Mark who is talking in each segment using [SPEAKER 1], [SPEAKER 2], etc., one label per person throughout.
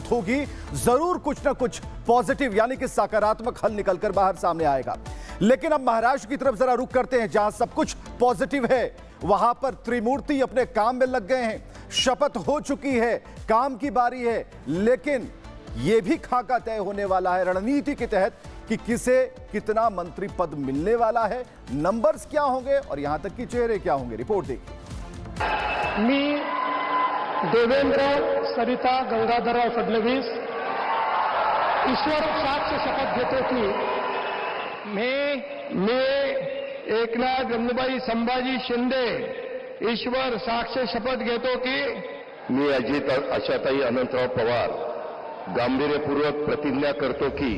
[SPEAKER 1] बातचीत होगी, जरूर कुछ ना कुछ पॉजिटिव यानी कि सकारात्मक हल निकलकर बाहर सामने आएगा। लेकिन अब महाराष्ट्र की तरफ जरा रुख करते हैं, जहां सब कुछ पॉजिटिव है। वहां पर त्रिमूर्ति अपने काम में लग गए हैं, शपथ हो चुकी है, काम की बारी है। लेकिन यह भी खाका तय होने वाला है रणनीति के तहत कि किसे कितना मंत्री पद मिलने वाला है, नंबर्स क्या होंगे और यहां तक कि चेहरे क्या होंगे। रिपोर्ट देखिए।
[SPEAKER 2] मी देवेंद्र सरिता गंगाधरराव फडणवीस ईश्वर साक्ष शपथ घेतो की मी एकनाथ गंगूबाई संभाजी शिंदे ईश्वर साक्ष शपथ घेतो की
[SPEAKER 3] मी अजित आशाताई अनंतराव पवार गांभीर्यपूर्वक प्रतिज्ञा करतो की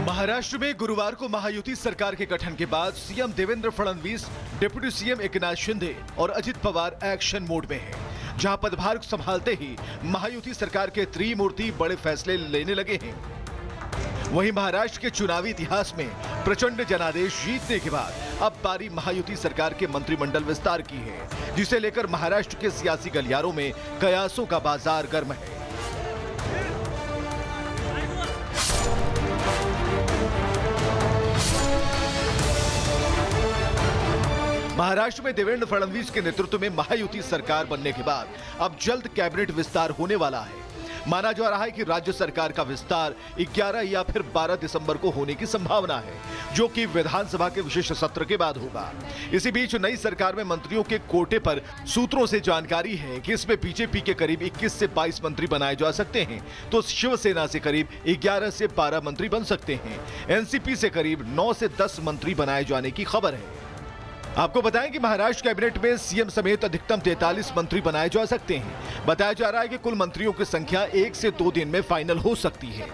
[SPEAKER 4] महाराष्ट्र में गुरुवार को महायुति सरकार के गठन के बाद CM Devendra Fadnavis, deputy CM Eknath Shinde और अजित पवार एक्शन मोड में हैं, जहां पदभार संभालते ही महायुति सरकार के त्रिमूर्ति बड़े फैसले लेने लगे हैं। वहीं महाराष्ट्र के चुनावी इतिहास में प्रचंड जनादेश जीतने के बाद अब बारी महायुति सरकार के मंत्रिमंडल विस्तार की है, जिसे लेकर महाराष्ट्र के सियासी गलियारों में कयासों का बाजार गर्म है। महाराष्ट्र में देवेंद्र फडणवीस के नेतृत्व में महायुति सरकार बनने के बाद अब जल्द कैबिनेट विस्तार होने वाला है। माना जा रहा है कि राज्य सरकार का विस्तार 11 या फिर 12 दिसंबर को होने की संभावना है, जो कि विधानसभा के विशेष सत्र के बाद होगा। इसी बीच नई सरकार में मंत्रियों के कोटे पर सूत्रों से जानकारी है कि इसमें बीजेपी के करीब 21 से 22 मंत्री बनाए जा सकते हैं, तो शिवसेना से करीब 11 से 12 मंत्री बन सकते हैं। एनसीपी से करीब 9 से 10 मंत्री बनाए जाने की खबर है। आपको बताएं कि महाराष्ट्र कैबिनेट में सीएम समेत अधिकतम 43 मंत्री बनाए जा सकते हैं। बताया जा रहा है कि कुल मंत्रियों की संख्या 1 से 2 दिन में फाइनल हो सकती है।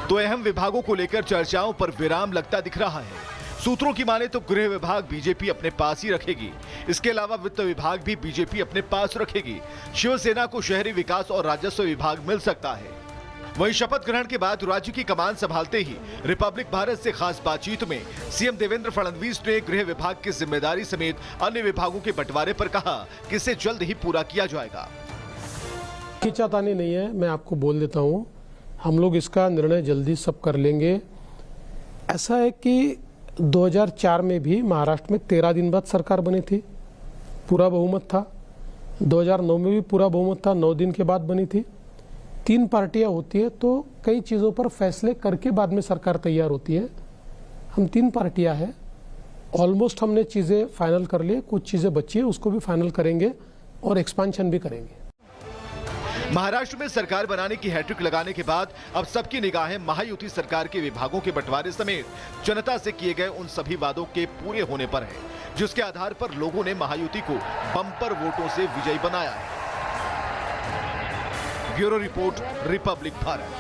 [SPEAKER 4] तो अहम विभागों को लेकर चर्चाओं पर विराम लगता दिख रहा है। सूत्रों की माने तो गृह विभाग बीजेपी अपने पास ही रखेगी। इसके अलावा वित्त विभाग भी बीजेपी अपने पास रखेगी। शिवसेना को शहरी विकास और राजस्व विभाग मिल सकता है। वहीं शपथ ग्रहण के बाद राज्य की कमान संभालते ही रिपब्लिक भारत से खास बातचीत में सीएम देवेंद्र फडणवीस ने गृह विभाग की जिम्मेदारी समेत अन्य विभागों के बंटवारे पर कहा कि इसे जल्द ही पूरा किया जाएगा।
[SPEAKER 2] खींचातानी नहीं है, मैं आपको बोल देता हूं, हम लोग इसका निर्णय जल्दी सब कर लेंगे। ऐसा है कि 2004 में भी महाराष्ट्र में 13 दिन बाद सरकार बनी थी, पूरा बहुमत था। 2009 में भी पूरा बहुमत था, 9 दिन के बाद बनी थी। 3 पार्टियां होती है तो कई चीज़ों पर फैसले करके बाद में सरकार तैयार होती है। हम 3 पार्टियां हैं, ऑलमोस्ट हमने चीज़ें फाइनल कर लिए, कुछ चीज़ें बची है उसको भी फाइनल करेंगे और एक्सपांशन भी करेंगे।
[SPEAKER 4] महाराष्ट्र में सरकार बनाने की हैट्रिक लगाने के बाद अब सबकी निगाहें महायुति सरकार के विभागों के बंटवारे समेत जनता से किए गए उन सभी वादों के पूरे होने पर है, जिसके आधार पर लोगों ने महायुति को बम्पर वोटों से विजयी बनाया है। Bureau report, Republic Bharat.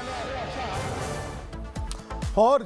[SPEAKER 1] और